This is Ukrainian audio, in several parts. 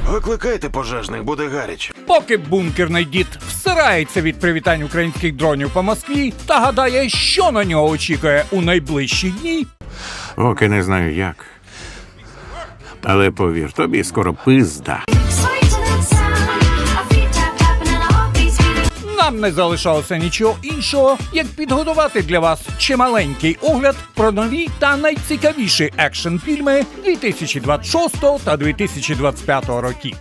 Викликайте пожежних, буде гаряче. Поки бункерний дід всирається від привітань українських дронів по Москві та гадає, що на нього очікує у найближчі дні, Поки не знаю як. Але повір, тобі скоро пизда. нам не залишалося нічого іншого, як підготувати для вас чималенький огляд про нові та найцікавіші екшн-фільми 2026 та 2025 років.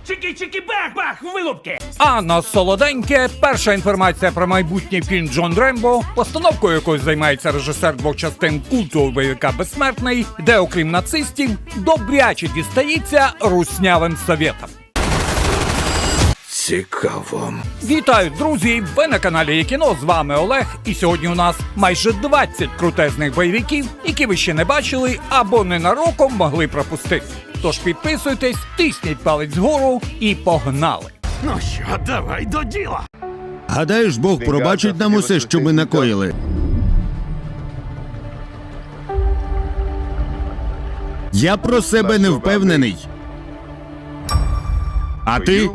Чики-чики-бах-бах, вилупки! А на солоденьке перша інформація про майбутній фільм «Джон Рембо», постановкою якої займається режисер двох частин культового бойовика «Безсмертний», де, окрім нацистів, добряче дістається руснявим совєтам. Цікаво. Вітаю, друзі! Ви на каналі Є-кіно, з вами Олег, і сьогодні у нас майже 20 крутезних бойовиків, які ви ще не бачили або ненароком могли пропустити. Тож підписуйтесь, тисніть палець вгору і погнали! Ну що, давай до діла! Гадаєш, Бог пробачить нам усе, що ми накоїли? Я про себе не впевнений. А ти?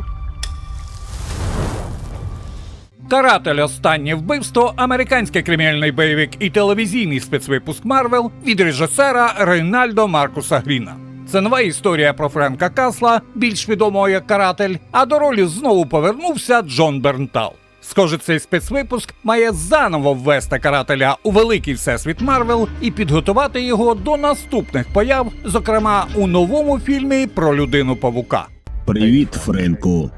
«Каратель. Останнє вбивство» – американський кримінальний бойовик і телевізійний спецвипуск Марвел від режисера Рейнальдо Маркуса Гріна. Це нова історія про Френка Касла, більш відомого як Каратель, а до ролі знову повернувся Джон Бернтал. Схоже, цей спецвипуск має заново ввести Карателя у великий всесвіт Марвел і підготувати його до наступних появ, зокрема у новому фільмі про Людину-павука. Привіт, Френку.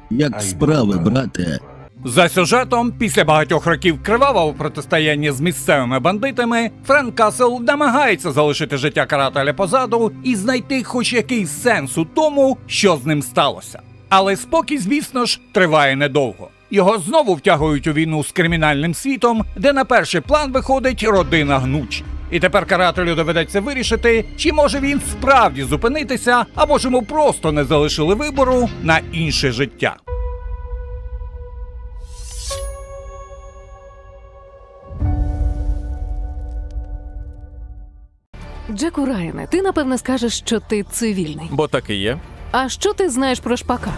Як справи, брате? За сюжетом, після багатьох років кривавого протистояння з місцевими бандитами, Френк Касл намагається залишити життя Карателя позаду і знайти хоч якийсь сенс у тому, що з ним сталося. Але спокій, звісно ж, триває недовго. Його знову втягують у війну з кримінальним світом, де на перший план виходить родина Гнучі. І тепер Карателю доведеться вирішити, чи може він справді зупинитися, або ж йому просто не залишили вибору на інше життя. Джеку Райане, ти напевне скажеш, що ти цивільний. Бо так і є. А що ти знаєш про Шпака?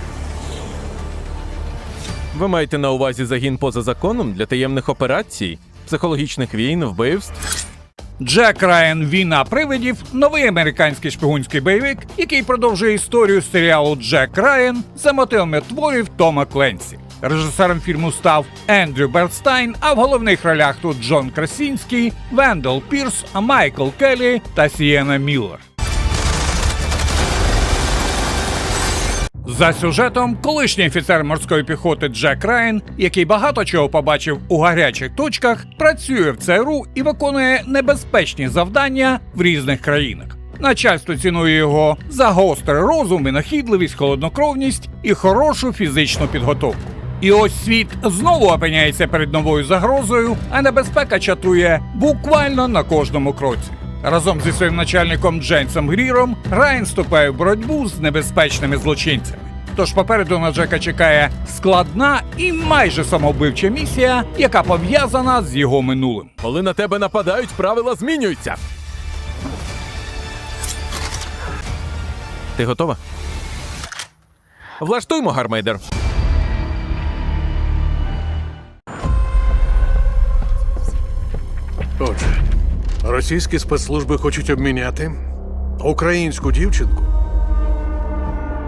Ви маєте на увазі загін поза законом для таємних операцій, психологічних війн, вбивств? Джек Райан «Війна привидів» – новий американський шпигунський бойовик, який продовжує історію серіалу «Джек Райан» за мотивами творів Тома Кленсі. Режисером фільму став Ендрю Бернстайн, а в головних ролях тут Джон Красінський, Вендел Пірс, Майкл Келлі та Сієна Міллер. За сюжетом, колишній офіцер морської піхоти Джек Райан, який багато чого побачив у гарячих точках, працює в ЦРУ і виконує небезпечні завдання в різних країнах. Начальство цінує його за гострий розум, винахідливість, холоднокровність і хорошу фізичну підготовку. І ось світ знову опиняється перед новою загрозою, а небезпека чатує буквально на кожному кроці. Разом зі своїм начальником Джеймсом Гріром Райан вступає в боротьбу з небезпечними злочинцями. Тож попереду на Джека чекає складна і майже самовбивча місія, яка пов'язана з його минулим. Коли на тебе нападають, правила змінюються. Ти готова? Влаштуймо, гармейдер. Отже, російські спецслужби хочуть обміняти українську дівчинку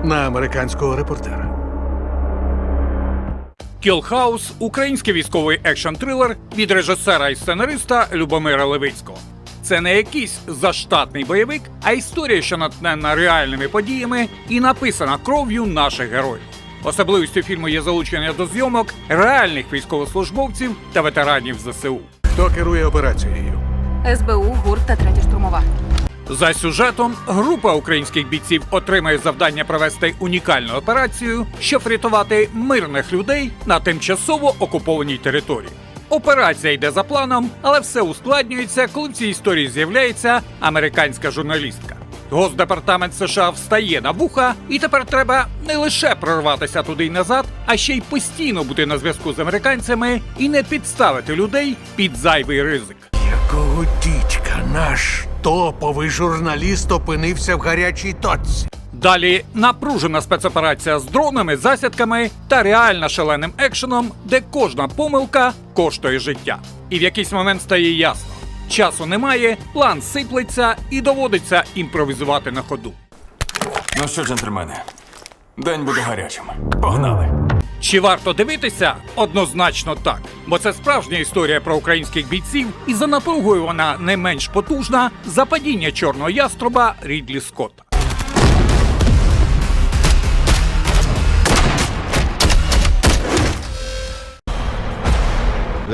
на американського репортера. «Кіл Хаус» – український військовий екшн-трилер від режисера і сценариста Любомира Левицького. Це не якийсь заштатний бойовик, а історія, що натхненна реальними подіями і написана кров'ю наших героїв. Особливістю фільму є залучення до зйомок реальних військовослужбовців та ветеранів ЗСУ. Хто керує операцією? СБУ, ГУР та третя штурмова. За сюжетом, група українських бійців отримає завдання провести унікальну операцію, щоб врятувати мирних людей на тимчасово окупованій території. Операція йде за планом, але все ускладнюється, коли в цій історії з'являється американська журналістка. Госдепартамент США встає на вуха, і тепер треба не лише прорватися туди й назад, а ще й постійно бути на зв'язку з американцями і не підставити людей під зайвий ризик. Якого дідька наш топовий журналіст опинився в гарячій точці? Далі напружена спецоперація з дронами, засідками та реально шаленим екшеном, де кожна помилка коштує життя. І в якийсь момент стає ясно. Часу немає, план сиплеться і доводиться імпровізувати на ходу. Ну що, джентльмени, день буде гарячим. Погнали! Чи варто дивитися? Однозначно так. Бо це справжня історія про українських бійців, і за напругою вона не менш потужна за падіння чорного яструба Рідлі Скотта.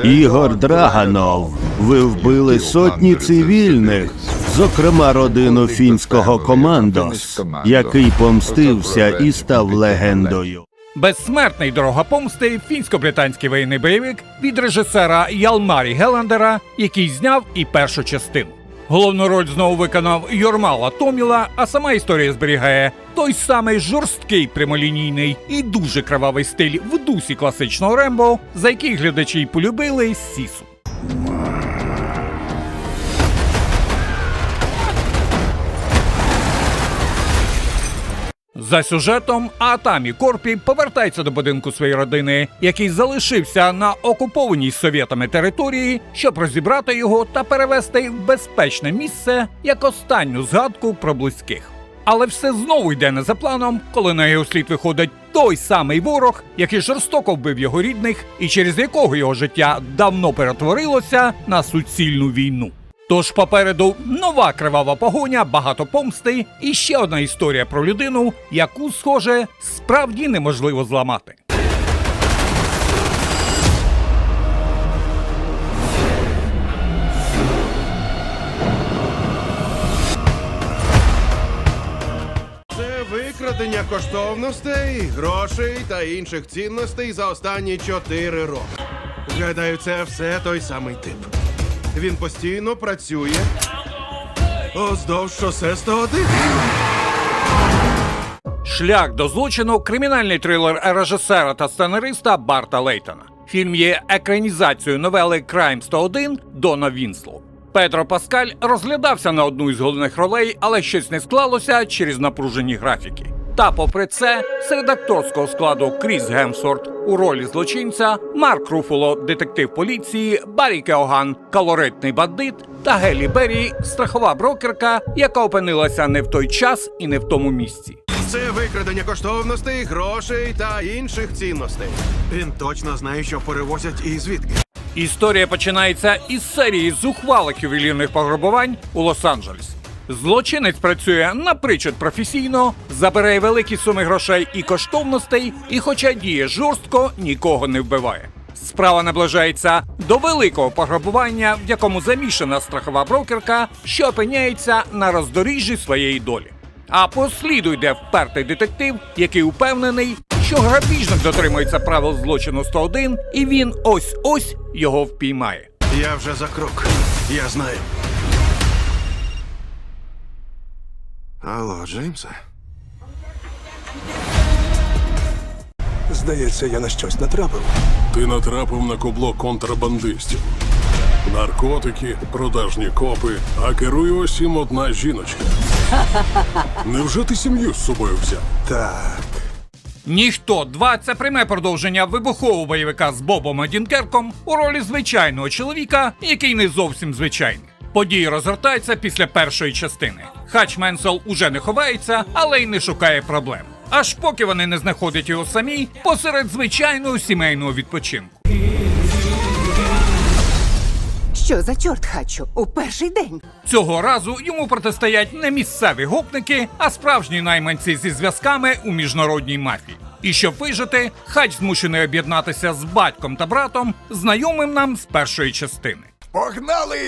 Ігор Драганов. Ви вбили сотні цивільних, зокрема родину фінського командос, який помстився і став легендою. Безсмертний «Дорога помсти» – фінсько-британський воєнний бойовик від режисера Ялмарі Геландера, який зняв і першу частину. Головну роль знову виконав Йормала Томіла, а сама історія зберігає той самий жорсткий прямолінійний і дуже кривавий стиль в дусі класичного Рембо, за який глядачі й полюбили Сісу. За сюжетом Атамі Корпі повертається до будинку своєї родини, який залишився на окупованій совєтами території, щоб розібрати його та перевести в безпечне місце як останню згадку про близьких. Але все знову йде не за планом, коли на його слід виходить той самий ворог, який жорстоко вбив його рідних і через якого його життя давно перетворилося на суцільну війну. Тож попереду нова кривава погоня, багато помсти і ще одна історія про людину, яку, схоже, справді неможливо зламати. Це викрадення коштовностей, грошей та інших цінностей за останні 4 роки. Гадаю, це все той самий тип. Він постійно працює уздовж шосе 101. Шлях до злочину – кримінальний трилер режисера та сценариста Барта Лейтона. Фільм є екранізацією новели «Крайм 101» Дона Вінслоу. Педро Паскаль розглядався на одну із головних ролей, але щось не склалося через напружені графіки. Та попри це, серед акторського складу Кріс Гемсворт у ролі злочинця, Марк Руффало – детектив поліції, Баррі Кеоган – колоритний бандит та Геллі Беррі – страхова брокерка, яка опинилася не в той час і не в тому місці. Це викрадення коштовностей, грошей та інших цінностей. Він точно знає, що перевозять і звідки. Історія починається із серії зухвалих ювелірних пограбувань у Лос-Анджелесі. Злочинець працює напричуд професійно, забирає великі суми грошей і коштовностей, і хоча діє жорстко, нікого не вбиває. Справа наближається до великого пограбування, в якому замішана страхова брокерка, що опиняється на роздоріжжі своєї долі. А по сліду йде впертий детектив, який упевнений, що грабіжник дотримується правил злочину 101, і він ось-ось його впіймає. Я вже за крок. Я знаю. Алло, Джеймсе? Здається, я на щось натрапив. Ти натрапив на кубло контрабандистів. Наркотики, продажні копи, а керує усім одна жіночка. Невже ти сім'ю з собою взяв? Так. «Ніхто 2» – це пряме продовження вибухового бойовика з Бобом Одінкерком у ролі звичайного чоловіка, який не зовсім звичайний. Події розгортаються після першої частини. Хач Менсел уже не ховається, але й не шукає проблем. Аж поки вони не знаходять його самі посеред звичайного сімейного відпочинку. Що за чорт, Хачу? У перший день. Цього разу йому протистоять не місцеві гопники, а справжні найманці зі зв'язками у міжнародній мафії. І щоб вижити, Хач змушений об'єднатися з батьком та братом, знайомим нам з першої частини. Погнали!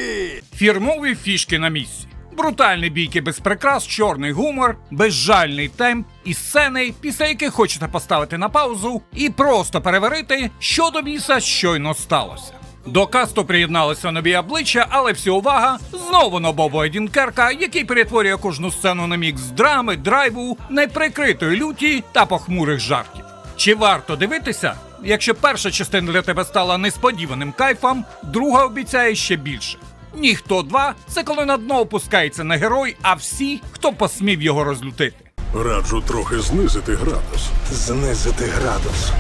Фірмові фішки на місці. Брутальні бійки без прикрас, чорний гумор, безжальний темп і сцени, після яких хочете поставити на паузу і просто переварити, що до біса щойно сталося. До касту приєдналися нові обличчя, але всі увага знову на Боба Одінкерка, який перетворює кожну сцену на мікс драми, драйву, неприкритої люті та похмурих жартів. Чи варто дивитися? Якщо перша частина для тебе стала несподіваним кайфом, друга обіцяє ще більше. «Ніхто 2» – це коли на дно опускається не герой, а всі, хто посмів його розлютити. Раджу трохи знизити градус. Знизити градус.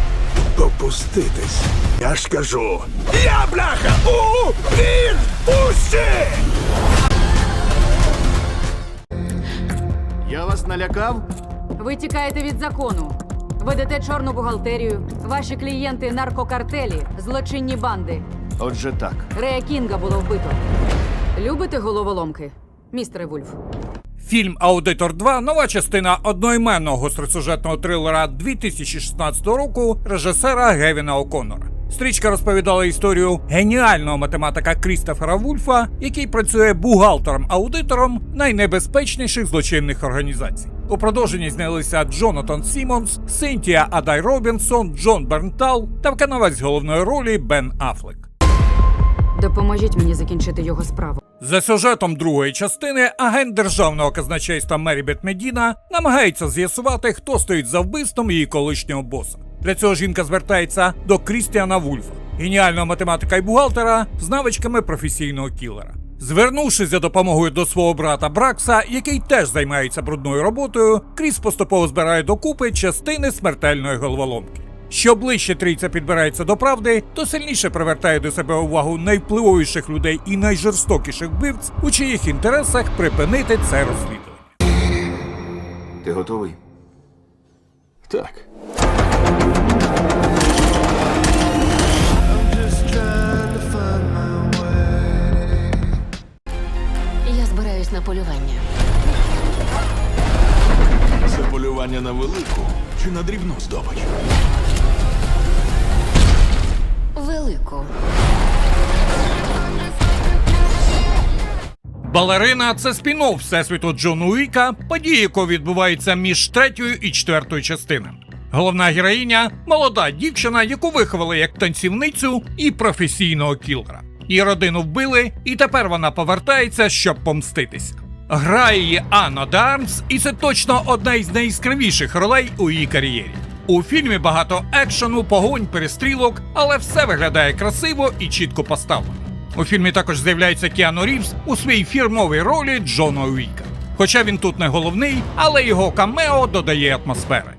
Попуститись. Я ж кажу. Я, бляха, у відпустці! Я вас налякав? Ви тікаєте від закону. Ведете чорну бухгалтерію. Ваші клієнти наркокартелі, злочинні банди. Отже так. Рея Кінга було вбито. Любите головоломки, містере Вульф? Фільм «Аудитор 2» – нова частина одноіменного гостросюжетного трилера 2016 року режисера Гевіна О'Коннора. Стрічка розповідала історію геніального математика Крістофера Вульфа, який працює бухгалтером-аудитором найнебезпечніших злочинних організацій. У продовженні знялися Джонатан Сіммонс, Синтія Адай Робінсон, Джон Бернтал та виконавець головної ролі Бен Аффлек. Допоможіть мені закінчити його справу. За сюжетом другої частини агент державного казначейства Мерібет Медіна намагається з'ясувати, хто стоїть за вбивством її колишнього боса. Для цього жінка звертається до Крістіана Вульфа, геніального математика і бухгалтера з навичками професійного кілера. Звернувшись за допомогою до свого брата Бракса, який теж займається брудною роботою, Кріс поступово збирає докупи частини смертельної головоломки. Що ближче трійця підбирається до правди, то сильніше привертає до себе увагу найвпливовіших людей і найжорстокіших вбивць, у чиїх інтересах припинити це розслідування. Ти готовий? Так. Я збираюсь на полювання. Це полювання на велику чи на дрібну здобич? Велику. «Балерина» – це спін-офф всесвіту Джона Уіка, події якого відбуваються між третьою і четвертою частинами. Головна героїня – молода дівчина, яку виховали як танцівницю і професійного кілера. Її родину вбили, і тепер вона повертається, щоб помститися. Грає її Анна де Армс, і це точно одна із найяскравіших ролей у її кар'єрі. У фільмі багато екшену, погонь, перестрілок, але все виглядає красиво і чітко поставлено. У фільмі також з'являється Кіану Рівз у своїй фірмовій ролі Джона Уіка. Хоча він тут не головний, але його камео додає атмосфери.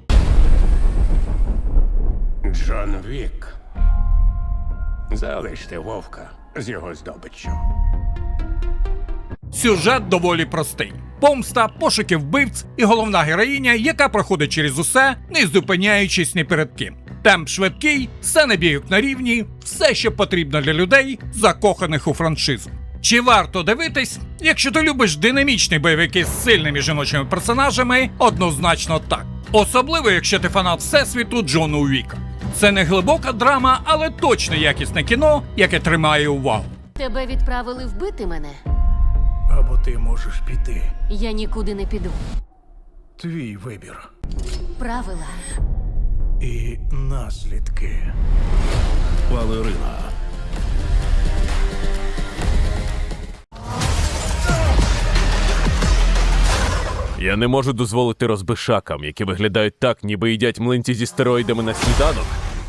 Джон Вік. Залиште вовка з його здобиччю. Сюжет доволі простий. Помста, пошуки вбивць і головна героїня, яка проходить через усе, не зупиняючись ні перед ким. Темп швидкий, сцени бігають на рівні, все, що потрібно для людей, закоханих у франшизу. Чи варто дивитись? Якщо ти любиш динамічні бойовики з сильними жіночими персонажами, однозначно так. Особливо, якщо ти фанат всесвіту Джона Уіка. Це не глибока драма, але точно якісне кіно, яке тримає увагу. Тебе відправили вбити мене? Або ти можеш піти. Я нікуди не піду. Твій вибір. Правила. І наслідки. Балерина. Я не можу дозволити розбишакам, які виглядають так, ніби їдять млинці зі стероїдами на сніданок,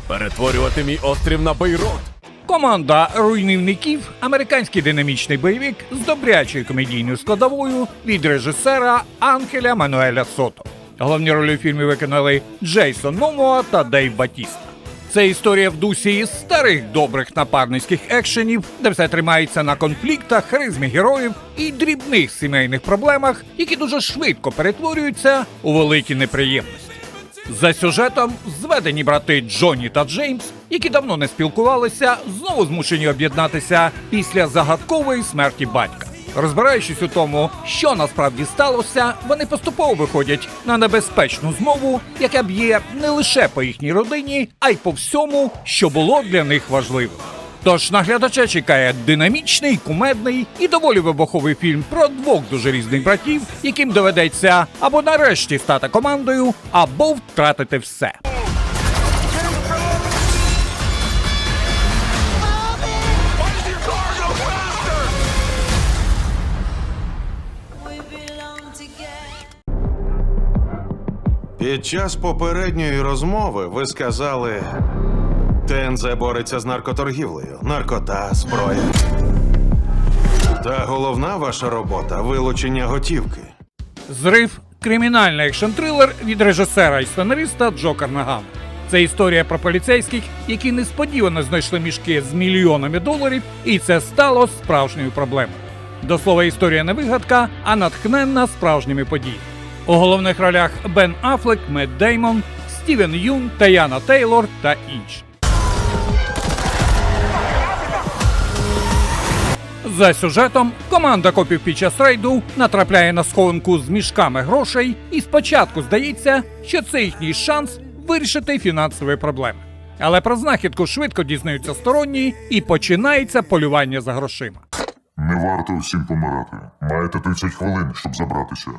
перетворювати мій острів на Бейрут. Команда руйнівників – американський динамічний бойовик з добрячою комедійною складовою від режисера Анхеля Мануеля Сото. Головні ролі у фільмі виконали Джейсон Момоа та Дейв Батіста. Це історія в дусі із старих добрих напарницьких екшенів, де все тримається на конфліктах, харизмі героїв і дрібних сімейних проблемах, які дуже швидко перетворюються у великі неприємності. За сюжетом зведені брати Джонні та Джеймс, які давно не спілкувалися, знову змушені об'єднатися після загадкової смерті батька. Розбираючись у тому, що насправді сталося, вони поступово виходять на небезпечну змову, яка б'є не лише по їхній родині, а й по всьому, що було для них важливим. Тож на глядача чекає динамічний, кумедний і доволі вибуховий фільм про двох дуже різних братів, яким доведеться або нарешті стати командою, або втратити все. Під час попередньої розмови ви сказали, ТНЗ бореться з наркоторгівлею, наркота, зброя. Та головна ваша робота – вилучення готівки. Зрив кримінальний екшн-трилер від режисера і сценариста Джо Карнагана. Це історія про поліцейських, які несподівано знайшли мішки з мільйонами доларів, і це стало справжньою проблемою. До слова, історія не вигадка, а натхненна справжніми подіями. У головних ролях Бен Аффлек, Мет Деймон, Стівен Юн, Таяна Тейлор та інші. За сюжетом, команда копів під час рейду натрапляє на схованку з мішками грошей, і спочатку здається, що це їхній шанс вирішити фінансові проблеми. Але про знахідку швидко дізнаються сторонні, і починається полювання за грошима. Не варто всім помирати. Маєте 30 хвилин, щоб забратися.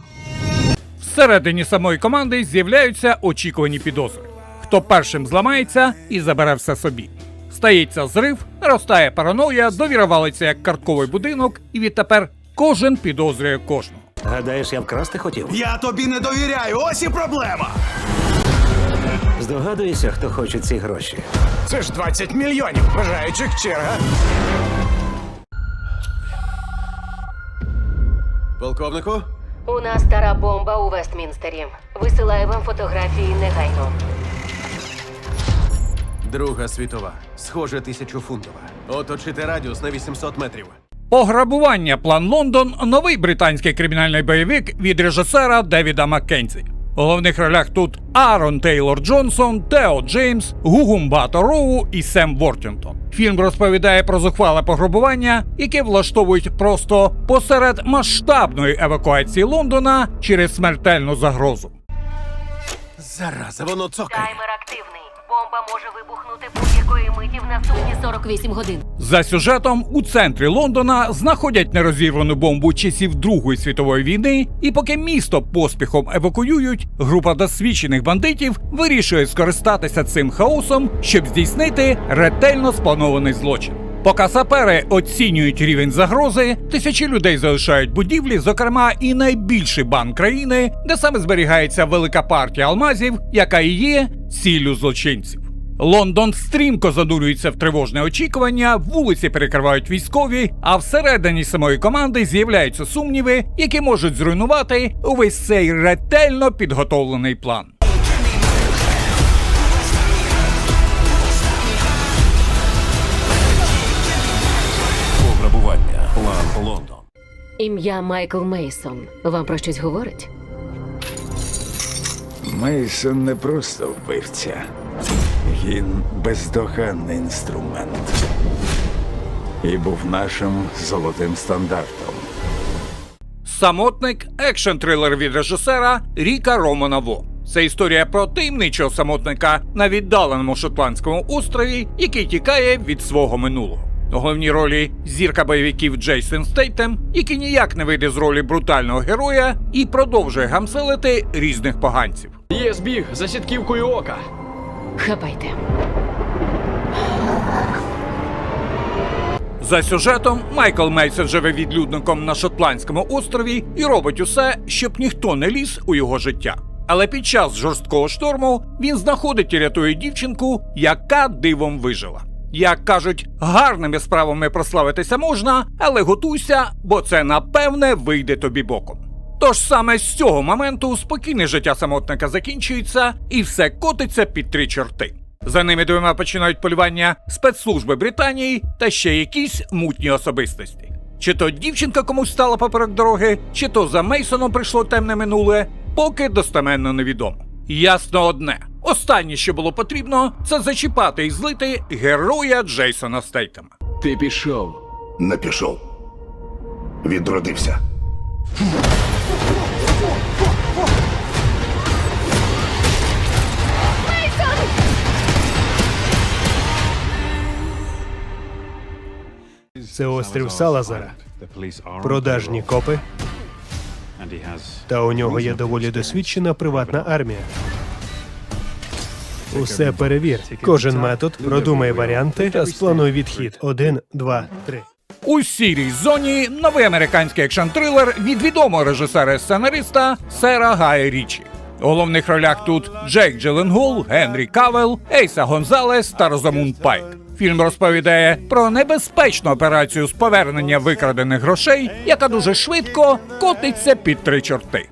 Всередині самої команди з'являються очікувані підозри. Хто першим зламається і забере все собі. Стається зрив, наростає параноя, довіра валиться як картковий будинок, і відтепер кожен підозрює кожного. Гадаєш, я вкрасти хотів? Я тобі не довіряю, ось і проблема! Здогадуєшся, хто хоче ці гроші? Це ж 20 мільйонів бажаючих черга. Полковнику? У нас стара бомба у Вестмінстері. Висилаю вам фотографії негайно. Друга світова. Схоже, 1000-фунтова. Оточити радіус на 800 метрів. Пограбування «План Лондон» – новий британський кримінальний бойовик від режисера Девіда Маккензі. У головних ролях тут Аарон Тейлор Джонсон, Тео Джеймс, Гугумбато Роу і Сем Вортінгтон. Фільм розповідає про зухвале пограбування, яке влаштовують просто посеред масштабної евакуації Лондона через смертельну загрозу. Зараза, воно цокає. Таймер активний. Бомба може вибухнути будь-якої миті в наступні 48 годин. За сюжетом, у центрі Лондона знаходять нерозірвану бомбу часів Другої світової війни, і поки місто поспіхом евакуюють, група досвідчених бандитів вирішує скористатися цим хаосом, щоб здійснити ретельно спланований злочин. Поки сапери оцінюють рівень загрози, тисячі людей залишають будівлі, зокрема і найбільший банк країни, де саме зберігається велика партія алмазів, яка і є ціллю злочинців. Лондон стрімко занурюється в тривожне очікування, вулиці перекривають військові, а всередині самої команди з'являються сумніви, які можуть зруйнувати увесь цей ретельно підготовлений план. Пограбування. План Лондон. Ім'я Майкл Мейсон. Вам про щось говорить? Мейсон не просто вбивця. Він бездоганний інструмент. І був нашим золотим стандартом. «Самотник» – екшн-трилер від режисера Ріка Романа Во. Це історія про таємничого самотника на віддаленому шотландському острові, який тікає від свого минулого. У головній ролі зірка бойовиків Джейсон Стейтем, який ніяк не вийде з ролі брутального героя і продовжує гамселити різних поганців. Є збіг за сітківкою ока. Хапайте. За сюжетом, Майкл Мейсон живе відлюдником на шотландському острові і робить усе, щоб ніхто не ліз у його життя. Але під час жорсткого шторму він знаходить і рятує дівчинку, яка дивом вижила. Як кажуть, гарними справами прославитися можна, але готуйся, бо це напевне вийде тобі боком. Тож саме з цього моменту спокійне життя самотника закінчується і все котиться під 3 чорти. За ними двома починають полювання спецслужби Британії та ще якісь мутні особистості. Чи то дівчинка комусь стала поперек дороги, чи то за Мейсоном прийшло темне минуле, поки достеменно невідомо. Ясно одне. Останнє, що було потрібно, це зачіпати і злити героя Джейсона Стейтема. Ти пішов. Не пішов. Відродився. Це острів Салазара. Продажні копи. Та у нього є доволі досвідчена приватна армія. Усе перевір. Кожен метод, продумай варіанти та сплануй відхід. 1, 2, 3. У «Сірій зоні» – новий американський екшн-трилер від відомого режисера і сценариста Сера Гая Річі. У головних ролях тут Джейк Джилленхол, Генрі Кавел, Ейса Гонзалес та Розамунд Пайк. Фільм розповідає про небезпечну операцію з повернення викрадених грошей, яка дуже швидко котиться під 3 чорти.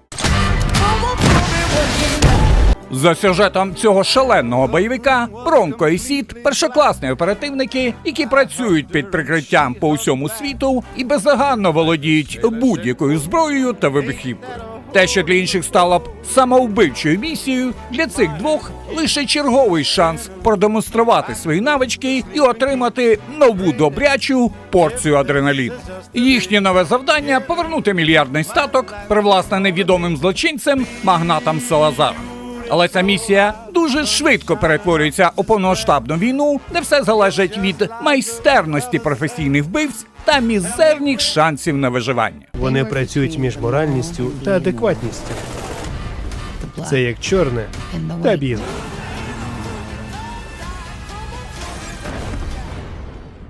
За сюжетом цього шаленого бойовика Бронко і Сід – першокласні оперативники, які працюють під прикриттям по усьому світу і бездоганно володіють будь-якою зброєю та вибухівкою. Те, що для інших стало б самовбивчою місією, для цих двох лише черговий шанс продемонструвати свої навички і отримати нову добрячу порцію адреналіну. Їхнє нове завдання – повернути мільярдний статок, привласнений відомим злочинцем магнатом Салазаром. Але ця місія дуже швидко перетворюється у повномасштабну війну, де все залежить від майстерності професійних вбивць та мізерних шансів на виживання. Вони працюють між моральністю та адекватністю. Це як чорне та біле.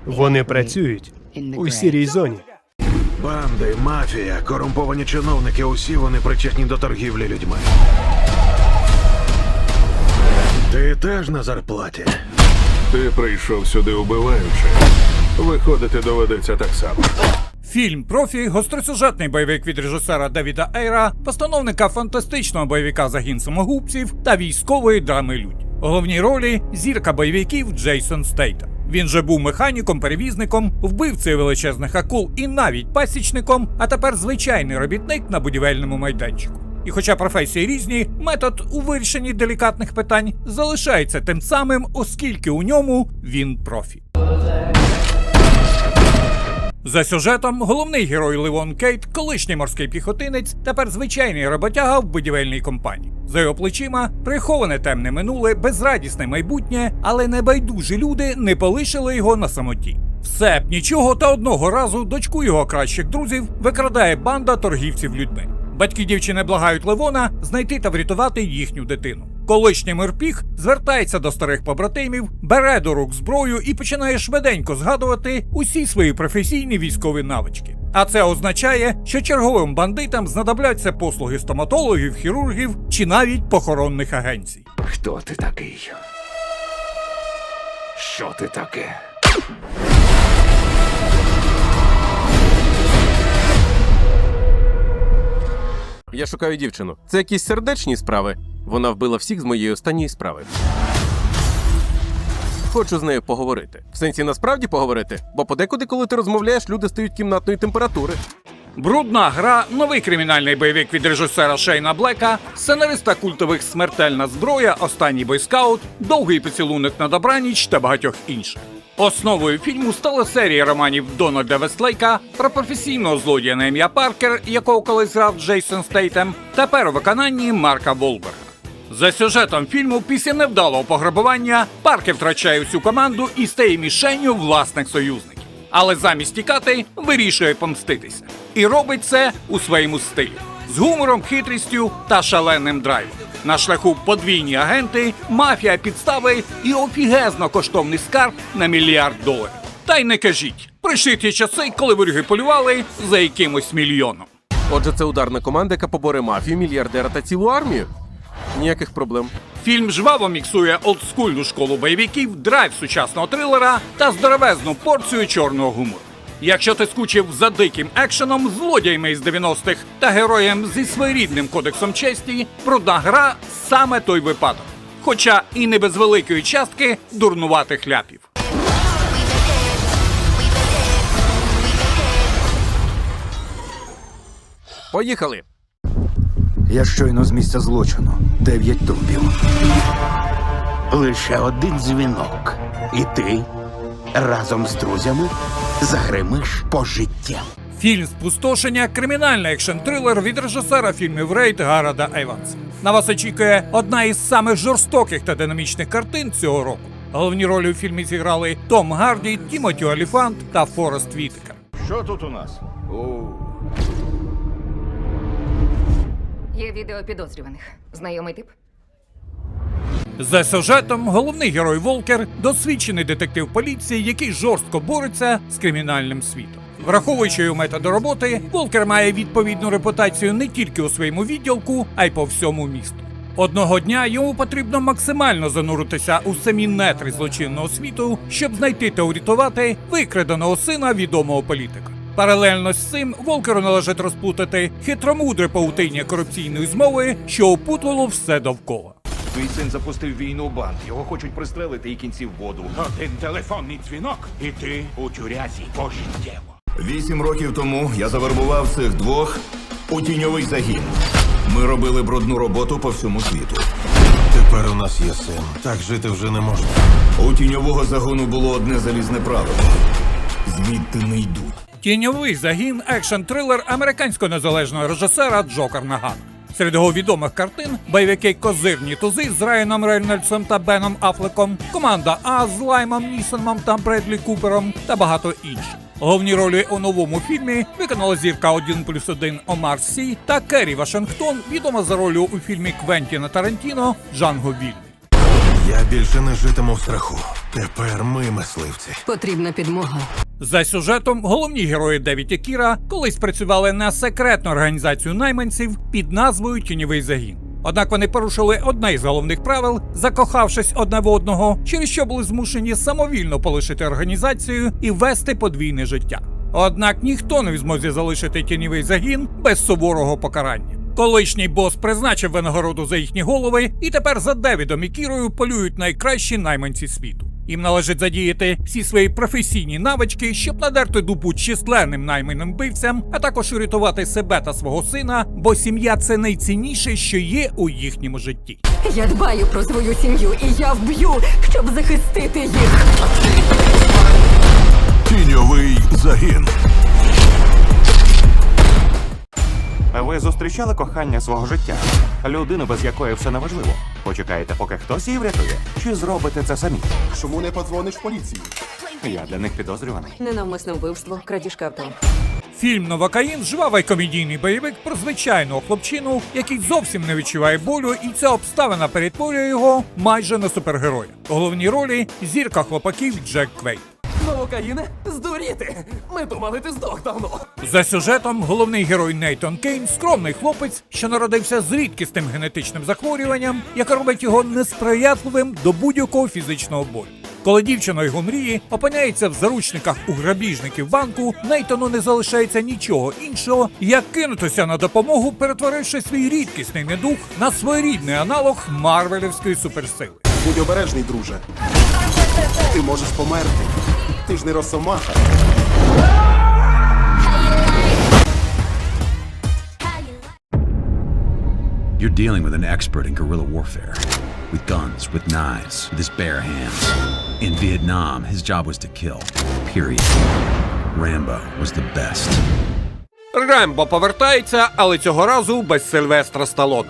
Вони працюють у сірій зоні. Банди, мафія, корумповані чиновники – усі вони причетні до торгівлі людьми. Ти теж на зарплаті? Ти прийшов сюди убиваючи. Виходити доведеться так само. Фільм «Профі» – гостросюжетний бойовик від режисера Девіда Ейра, постановника фантастичного бойовика «Загін самогубців» та військової драми «Людь». У головній ролі – зірка бойовиків Джейсон Стейтем. Він же був механіком, перевізником, вбивцею величезних акул і навіть пасічником, а тепер звичайний робітник на будівельному майданчику. І хоча професії різні, метод у вирішенні делікатних питань залишається тим самим, оскільки у ньому він профі. За сюжетом головний герой Левон Кейт, колишній морський піхотинець, тепер звичайний роботяга в будівельній компанії. За його плечима приховане темне минуле, безрадісне майбутнє, але небайдужі люди не полишили його на самоті. Все б нічого, та одного разу дочку його кращих друзів викрадає банда торгівців людьми. Батьки дівчини благають Левона знайти та врятувати їхню дитину. Колишній морпіг звертається до старих побратимів, бере до рук зброю і починає швиденько згадувати усі свої професійні військові навички. А це означає, що черговим бандитам знадобляться послуги стоматологів, хірургів чи навіть похоронних агенцій. Хто ти такий? Що ти таке? Я шукаю дівчину. Це якісь сердечні справи. Вона вбила всіх з моєї останньої справи. Хочу з нею поговорити. В сенсі насправді поговорити, бо подекуди, коли ти розмовляєш, люди стають кімнатної температури. «Брудна гра» – новий кримінальний бойовик від режисера Шейна Блека, сценариста культових «Смертельна зброя», «Останній бойскаут», «Довгий поцілунок на добраніч» та багатьох інших. Основою фільму стала серія романів Дональда Вестлейка про професійного злодія на ім'я Паркер, якого колись грав Джейсон Стейтем, тепер у виконанні Марка Волберга. За сюжетом фільму, після невдалого пограбування, Паркер втрачає всю команду і стає мішенню власних союзників. Але замість тікати, вирішує помститися. І робить це у своєму стилі. З гумором, хитрістю та шаленим драйвом. На шляху подвійні агенти, мафія, підстави і офігезно коштовний скарб на $1 мільярд. Та й не кажіть, прийшли ті часи, коли ворги полювали за якимось мільйоном. Отже, це ударна команда, яка поборе мафію, мільярдера та цілу армію? Ніяких проблем. Фільм жваво міксує олдскульну школу бойовиків, драйв сучасного трилера та здоровезну порцію чорного гумору. Якщо ти скучив за диким екшеном, злодіями із 90-х та героєм зі своєрідним кодексом честі, «Брудна гра» – саме той випадок. Хоча і не без великої частки дурнуватих ляпів. Поїхали! Я щойно з місця злочину. 9 трупів. Лише один дзвінок. І ти разом з друзями загримиш пожиттєм. Фільм «Спустошення» – кримінальний екшн-трилер від режисера фільмів «Рейд» Гаррета Еванса. На вас очікує одна із самих жорстоких та динамічних картин цього року. Головні ролі у фільмі зіграли Том Гарді, Тімоті Оліфант та Форест Вітекер. Що тут у нас? Є відео підозрюваних. Знайомий тип? За сюжетом головний герой Волкер – досвідчений детектив поліції, який жорстко бореться з кримінальним світом. Враховуючи його методи роботи, Волкер має відповідну репутацію не тільки у своєму відділку, а й по всьому місту. Одного дня йому потрібно максимально зануритися у самі нетри злочинного світу, щоб знайти та урятувати викраденого сина відомого політика. Паралельно з цим Волкеру належить розплутати хитромудре павутиння корупційної змови, що опутувало все довкола. Твій син запустив війну банд. Його хочуть пристрелити і кінці в воду. Один телефонний дзвінок, і ти у тюрязі пожиттєво. 8 років тому я завербував цих двох у тіньовий загін. Ми робили брудну роботу по всьому світу. Тепер у нас є син. Так жити вже не можна. У тіньового загону було одне залізне правило. Звідти не йдуть. Тіньовий загін екшн-трилер американського незалежного режисера Джокер Нагана. Серед його відомих картин бойовики «Козирні тузи» з Райаном Рейнольдсом та Беном Аффлеком, «Команда А» з Лаймом Нісоном та Бредлі Купером та багато інших. Головні ролі у новому фільмі виконала зірка 1+1 Омар Сі та Керрі Вашингтон, відома за ролью у фільмі Квентіна Тарантіно «Джанго Вільний». Я більше не житиму в страху. Тепер ми мисливці. Потрібна підмога. За сюжетом головні герої Девід і Кіра колись працювали на секретну організацію найманців під назвою «Тіньовий загін». Однак вони порушили одне із головних правил, закохавшись одне в одного, через що були змушені самовільно полишити організацію і вести подвійне життя. Однак ніхто не в змозі залишити тіньовий загін без суворого покарання. Колишній бос призначив винагороду за їхні голови, і тепер за Девідом і Кірою полюють найкращі найманці світу. Їм належить задіяти всі свої професійні навички, щоб надерти дупу численним найманим вбивцям, а також урятувати себе та свого сина, бо сім'я – це найцінніше, що є у їхньому житті. Я дбаю про свою сім'ю, і я вб'ю, щоб захистити їх. Тіньовий загін. Ви зустрічали кохання свого життя? Людину, без якої все неважливо. Почекаєте, поки хтось її врятує? Чи зробите це самі? Чому не подзвониш поліції? Я для них підозрюваний. Ненавмисне вбивство, крадіжка авто. Фільм «Новокаїн» – жвавий комедійний бойовик про звичайного хлопчину, який зовсім не відчуває болю, і ця обставина перетворює його майже на супергероя. У головній ролі – зірка хлопаків Джек Квейт. Новокаїне? Здуріти! Ми думали, ти здох давно. За сюжетом головний герой Нейтан Кейн – скромний хлопець, що народився з рідкісним генетичним захворюванням, яке робить його несприятливим до будь-якого фізичного болю. Коли дівчина його мрії опиняється в заручниках у грабіжників банку, Нейтану не залишається нічого іншого, як кинутися на допомогу, перетворивши свій рідкісний недуг на своєрідний аналог марвелівської суперсили. Будь обережний, друже. Ти можеш померти. Ти ж не росомаха. You're dealing with an expert in guerrilla warfare. With guns, with knives, with his bare hands. In Vietnam, his job was to kill. Period. Rambo was the best. Рембо повертається, але цього разу без Сильвестра Сталлоне.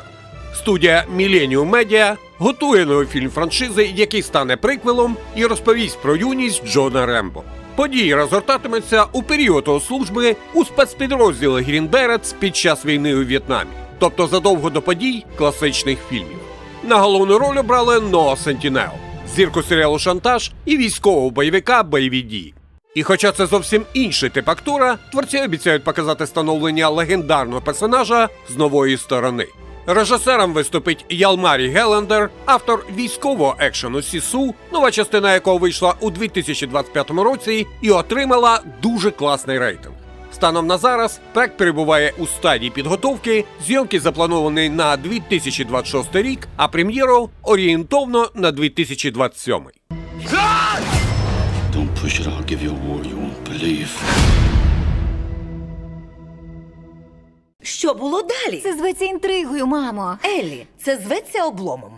Студія Millennium Media готує новий фільм франшизи, який стане приквелом і розповість про юність Джона Рембо. Події розгортатимуться у період його служби у спецпідрозділі Green Berets під час війни у В'єтнамі, тобто задовго до подій класичних фільмів. На головну роль обрали Ноа Сентінео, зірку серіалу «Шантаж» і військового бойовика «Бойові дії». І хоча це зовсім інший тип актора, творці обіцяють показати становлення легендарного персонажа з нової сторони. Режисером виступить Ялмарі Гелендер, автор військового екшену «Сісу», нова частина якого вийшла у 2025 році і отримала дуже класний рейтинг. Станом на зараз проект перебуває у стадії підготовки, зйомки заплановані на 2026 рік, а прем'єру орієнтовно на 2027. Don't push it, I'll give you a war you won't believe. Що було далі? Це зветься інтригою, мамо. Еллі, це зветься обломом.